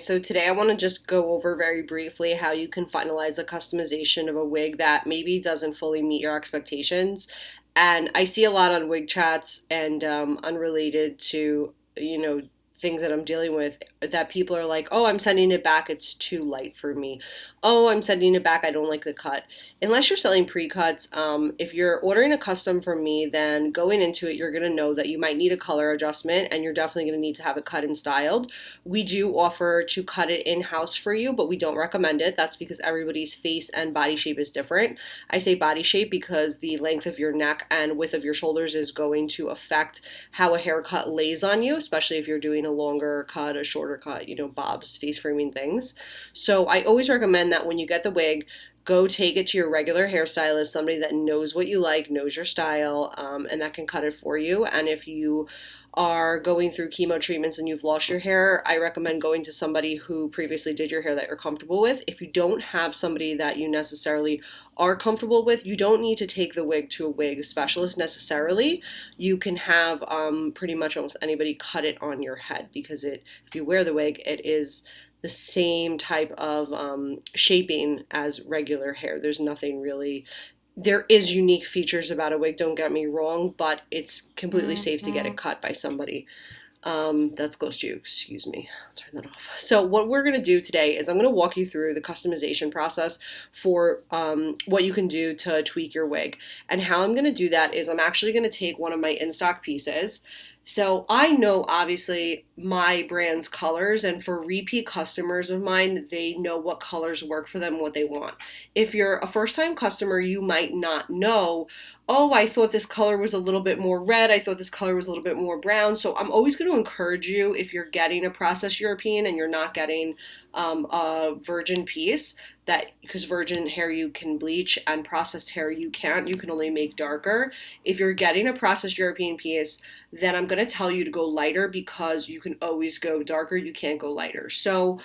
So today I want to just go over very briefly how you can finalize a customization of a wig that maybe doesn't fully meet your expectations. And I see a lot on wig chats and unrelated to, things that I'm dealing with that people are like, oh, I'm sending it back. It's too light for me. Oh, I'm sending it back. I don't like the cut. Unless you're selling pre-cuts, if you're ordering a custom from me, then going into it, you're going to know that you might need a color adjustment and you're definitely going to need to have it cut and styled. We do offer to cut it in-house for you, but we don't recommend it. That's because everybody's face and body shape is different. I say body shape because the length of your neck and width of your shoulders is going to affect how a haircut lays on you, especially if you're doing a longer cut, a shorter cut, bobs, face framing things. So I always recommend that when you get the wig, go take it to your regular hairstylist, somebody that knows what you like, knows your style, and that can cut it for you. And if you are going through chemo treatments and you've lost your hair, I recommend going to somebody who previously did your hair that you're comfortable with. If you don't have somebody that you necessarily are comfortable with, you don't need to take the wig to a wig specialist necessarily. You can have pretty much almost anybody cut it on your head because if you wear the wig, it is the same type of shaping as regular hair. There's nothing really. There is unique features about a wig, don't get me wrong, but it's completely safe to get it cut by somebody that's close to you. Excuse me. I'll turn that off. So what we're going to do today is I'm going to walk you through the customization process for what you can do to tweak your wig. And how I'm going to do that is I'm actually going to take one of my in-stock pieces. So I know obviously my brand's colors, and for repeat customers of mine, they know what colors work for them, what they want. If you're a first-time customer, you might not know, oh, I thought this color was a little bit more red, I thought this color was a little bit more brown. So I'm always going to encourage you, if you're getting a processed European and you're not getting a virgin piece, that because virgin hair you can bleach and processed hair you can't, you can only make darker. If you're getting a processed European piece, then I'm going to tell you to go lighter because you can always go darker, you can't go lighter. So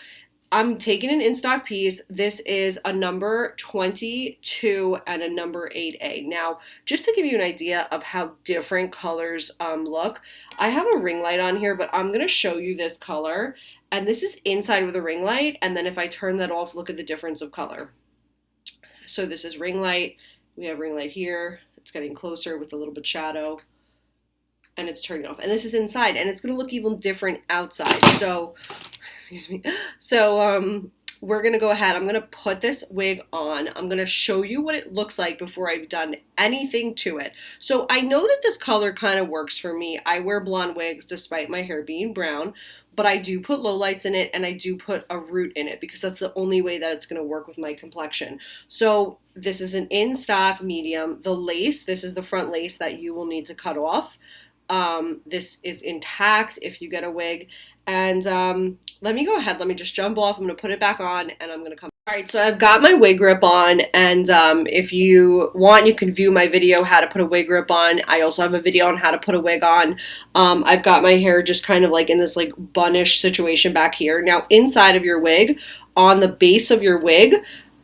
I'm taking an in-stock piece. This is a number 22 and a number 8A. Now, just to give you an idea of how different colors look, I have a ring light on here, but I'm going to show you this color. And this is inside with a ring light. And then if I turn that off, look at the difference of color. So this is ring light. We have ring light here. It's getting closer with a little bit shadow. And it's turning off. And this is inside. And it's going to look even different outside. So, excuse me. So, we're going to go ahead. I'm going to put this wig on. I'm going to show you what it looks like before I've done anything to it. So I know that this color kind of works for me. I wear blonde wigs despite my hair being brown, but I do put lowlights in it and I do put a root in it because that's the only way that it's going to work with my complexion. So this is an in-stock medium. The lace, this is the front lace that you will need to cut off. This is intact if you get a wig. And let me go ahead. Let me just jump off. I'm going to put it back on and I'm going to come. All right, so I've got my wig grip on, and if you want, you can view my video how to put a wig grip on. I also have a video on how to put a wig on. I've got my hair just kind of like in this like bunish situation back here. Now, inside of your wig, on the base of your wig,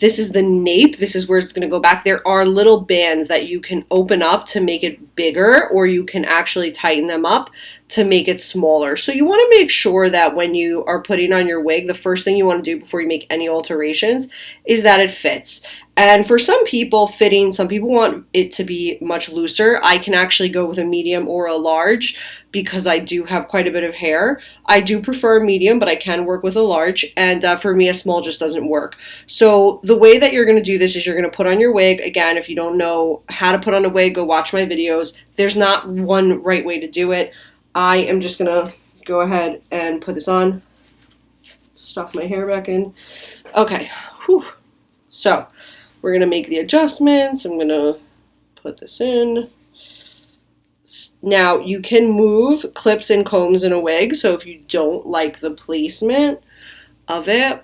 this is the nape. This is where it's going to go back. There are little bands that you can open up to make it bigger, or you can actually tighten them up to make it smaller. So you want to make sure that when you are putting on your wig, the first thing you want to do before you make any alterations is that it fits. And for some people, some people want it to be much looser. I can actually go with a medium or a large because I do have quite a bit of hair. I do prefer medium, but I can work with a large. And for me, a small just doesn't work. So the way that you're going to do this is you're going to put on your wig. Again, if you don't know how to put on a wig, go watch my videos. There's not one right way to do it. I am just going to go ahead and put this on. Stuff my hair back in. Okay. Whew. So we're going to make the adjustments. I'm going to put this in. Now, you can move clips and combs in a wig, so if you don't like the placement of it.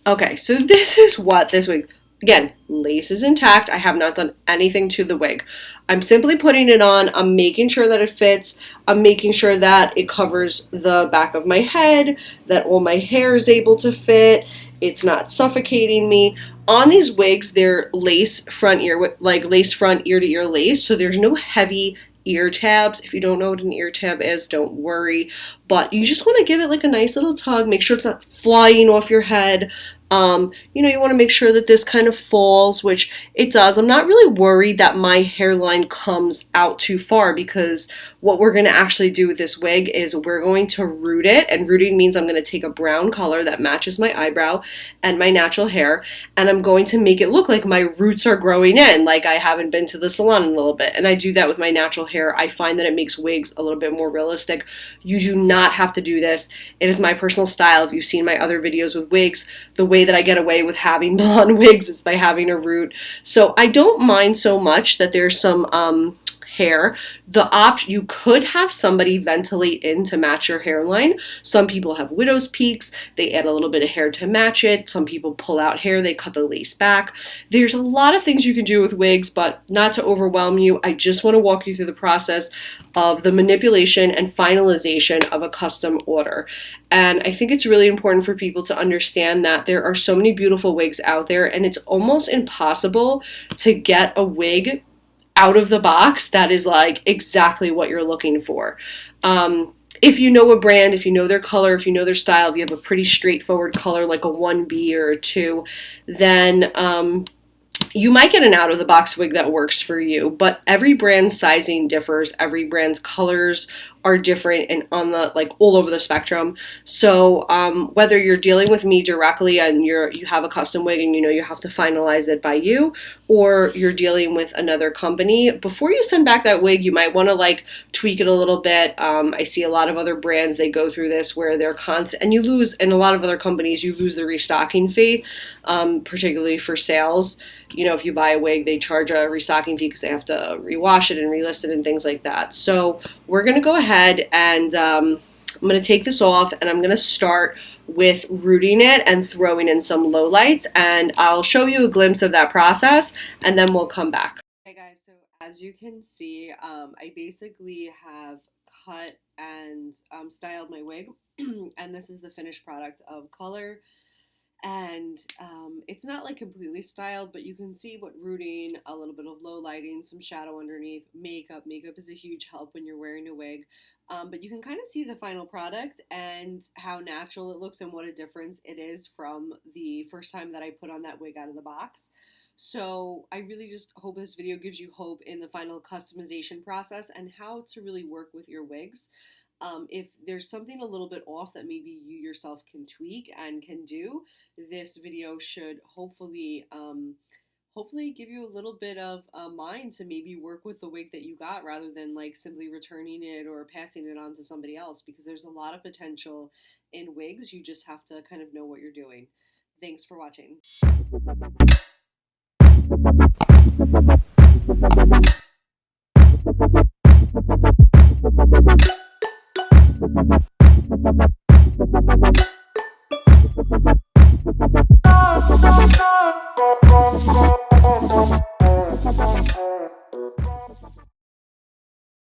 Okay, so this is what this wig, again, lace is intact. I have not done anything to the wig. I'm simply putting it on. I'm making sure that it fits. I'm making sure that it covers the back of my head, that all my hair is able to fit. It's not suffocating me. On these wigs, they're lace front ear, like lace front ear to ear lace, so there's no heavy ear tabs. If you don't know what an ear tab is, don't worry. But you just want to give it like a nice little tug. Make sure it's not flying off your head. You want to make sure that this kind of falls, which it does. I'm not really worried that my hairline comes out too far, because what we're going to actually do with this wig is we're going to root it. And rooting means I'm going to take a brown color that matches my eyebrow and my natural hair, and I'm going to make it look like my roots are growing in, like I haven't been to the salon in a little bit. And I do that with my natural hair. I find that it makes wigs a little bit more realistic. You do not have to do this. It is my personal style. If you've seen my other videos with wigs, the way that I get away with having blonde wigs is by having a root. So I don't mind so much that there's some hair. You could have somebody ventilate in to match your hairline. Some people have widow's peaks. They add a little bit of hair to match it. Some people pull out hair. They cut the lace back. There's a lot of things you can do with wigs, but not to overwhelm you, I just want to walk you through the process of the manipulation and finalization of a custom order. And I think it's really important for people to understand that there are so many beautiful wigs out there, and it's almost impossible to get a wig out of the box that is like exactly what you're looking for. If you know a brand, if you know their color, if you know their style, if you have a pretty straightforward color like a 1B or a 2, then you might get an out-of-the-box wig that works for you, but every brand's sizing differs. Every brand's colors are different and on the all over the spectrum. So whether you're dealing with me directly and you have a custom wig and you have to finalize it by you, or you're dealing with another company, before you send back that wig, you might want to tweak it a little bit. I see a lot of other brands, they go through this where they're constant, and you lose, in a lot of other companies, you lose the restocking fee, particularly for sales. If you buy a wig, they charge a restocking fee because they have to rewash it and relist it and things like that. So we're going to go ahead and I'm going to take this off, and I'm going to start with rooting it and throwing in some lowlights, and I'll show you a glimpse of that process, and then we'll come back. Hey guys, so as you can see, I basically have cut and styled my wig, and this is the finished product of color. And it's not completely styled, but you can see what rooting, a little bit of low lighting, some shadow underneath, makeup is a huge help when you're wearing a wig, but you can kind of see the final product and how natural it looks and what a difference it is from the first time that I put on that wig out of the box. So I really just hope this video gives you hope in the final customization process and how to really work with your wigs. If there's something a little bit off that maybe you yourself can tweak and can do, this video should hopefully give you a little bit of a mind to maybe work with the wig that you got, rather than simply returning it or passing it on to somebody else, because there's a lot of potential in wigs. You just have to kind of know what you're doing. Thanks for watching.